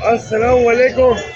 अस्सलाम वालेकुम।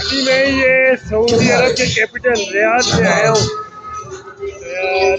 अभी मैं ये सऊदी अरब के कैपिटल रियाद से आया हूँ यार।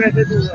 पैसे दूंगा।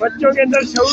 बच्चों के अंदर शऊर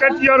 कट योर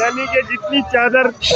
यानी कि जितनी चादर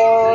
और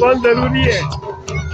कौन ज़रूरी है।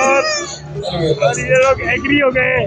और ये लोग एग्री हो गए हैं,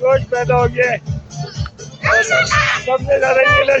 जोश पैदा हो गया है और सबसे ज़्यादा इनके अंदर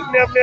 अपने अपने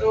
तो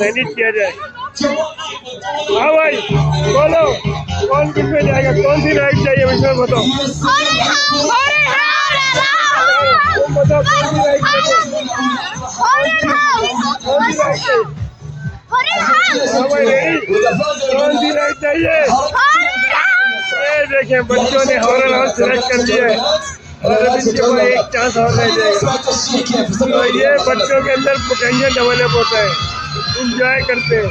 मैनेज किया जाए। हाँ भाई बोलो कौन किस में जाएगा, कौन सी राइड चाहिए मुझे बताओ, तुम बताओ कौन सी राइड चाहिए, कौन सी राइड चाहिए। हाँ भाई रेडी, कौन सी राइड चाहिए। ये देखें बच्चों ने हॉरर हाउस सेलेक्ट कर लिया है और अब इनके पास एक चांस और रह जाएगा। तो ये बच्चों के अंदर पोटेंशियल डेवलप होता है, इंजॉय करते हैं।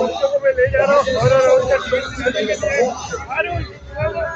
बच्चों को मैं ले जा रहा हूँ हॉरर हाउस का टिकट दिलाने के लिए। हारून,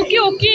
ओके ओके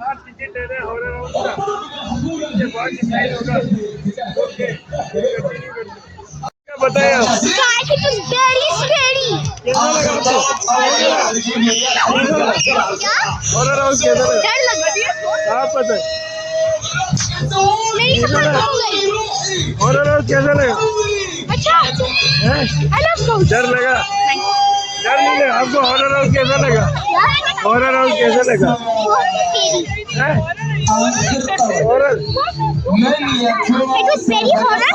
हाँ टिकट ले रहे हैं हॉरर हाउस का, उसके बाद डिसाइड होगा। ओके क्या बताएं आप, Guys, it was very scary. कैसा लगा आपको हॉरर हाउस, कैसा लगा डर लगा आप बताएं मेरी कमर हो गई। हॉरर हाउस कैसा लगा अच्छा हैं? I love ghosts. डर लगा, डर नहीं लगा आपको, हॉरर हाउस कैसा लगा, हॉरर हाउस कैसा लगा हैं? Horror It was very horror.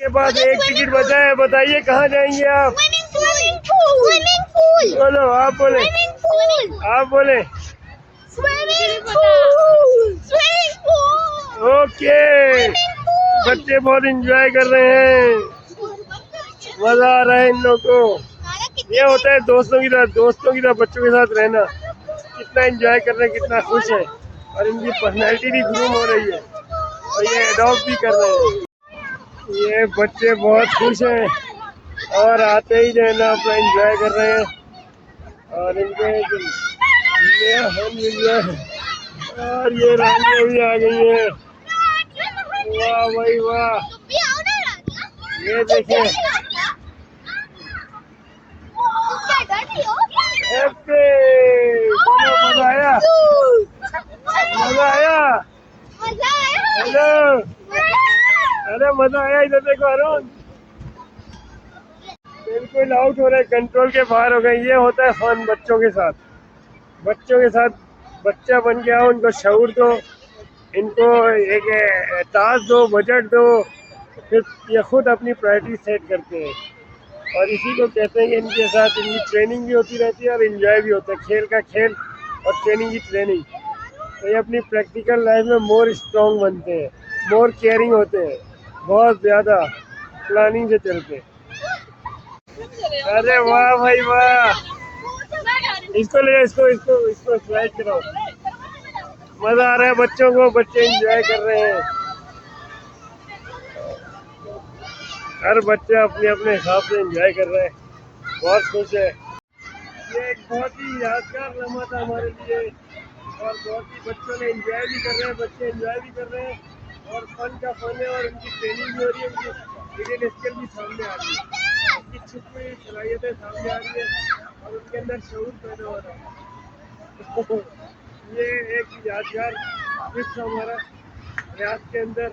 के पास एक टिकट बचा है, बताइए कहाँ जाएंगे आप। Swimming pool. Swimming pool. बोलो, आप बोले, Swimming pool. आप बोले। Swimming pool. Swimming pool. Okay, बच्चे बहुत एंजॉय कर रहे हैं, मजा आ रहा है इन लोगों को। ये होता है दोस्तों की तरह बच्चों के साथ रहना, कितना एंजॉय कर रहे हैं, कितना खुश है और इनकी पर्सनैलिटी भी ग्रूम हो रही है और ये अडॉप्ट भी कर रहे हैं। ये बच्चे बहुत खुश हैं और आते ही जो है ना अपना एंजॉय कर रहे हैं और इनको ये हम और ये रानियाँ भी आ गई हैं। वाह भाई वाह, ये देखिए हैप्पी, मजा आया, मजा आया, हेलो, अरे मजा आया, इधर देखो अरुण बिल्कुल आउट हो रहे, कंट्रोल के बाहर हो गए। ये होता है फन बच्चों के साथ, बच्चों के साथ बच्चा बन गया, उनको शऊर दो, इनको एक टास्क दो, बजट दो, फिर ये खुद अपनी प्रायोरिटी सेट करते हैं और इसी को कहते हैं कि इनके साथ इनकी ट्रेनिंग भी होती रहती है और एंजॉय भी होता है, खेल का खेल और ट्रेनिंग की ट्रेनिंग। तो ये अपनी प्रैक्टिकल लाइफ में मोर स्ट्रॉन्ग बनते हैं, मोर केयरिंग होते हैं, बहुत ज़्यादा प्लानिंग से चलते हैं। अरे वाह भाई वाह, इसको ले, इसको इसको इसको स्लाइड कराओ, मजा आ रहा है बच्चों को, बच्चे एंजॉय कर रहे हैं, हर बच्चा अपने अपने हिसाब से एंजॉय कर रहे हैं, बहुत खुश है। ये एक बहुत ही यादगार लम्हा था हमारे लिए और बहुत ही बच्चों ने एंजॉय भी कर रहे हैं, बच्चे एंजॉय भी कर रहे हैं और फन का फन है और उनकी ट्रेनिंग भी हो रही है, उनकी हिडन स्किल भी सामने आ रही है, उनकी छुपी हुई सलाहियतें सामने आ रही है और उनके अंदर शऊर पैदा हो रहा है। ये एक यादगार ट्रिप था हमारा रियाद के अंदर।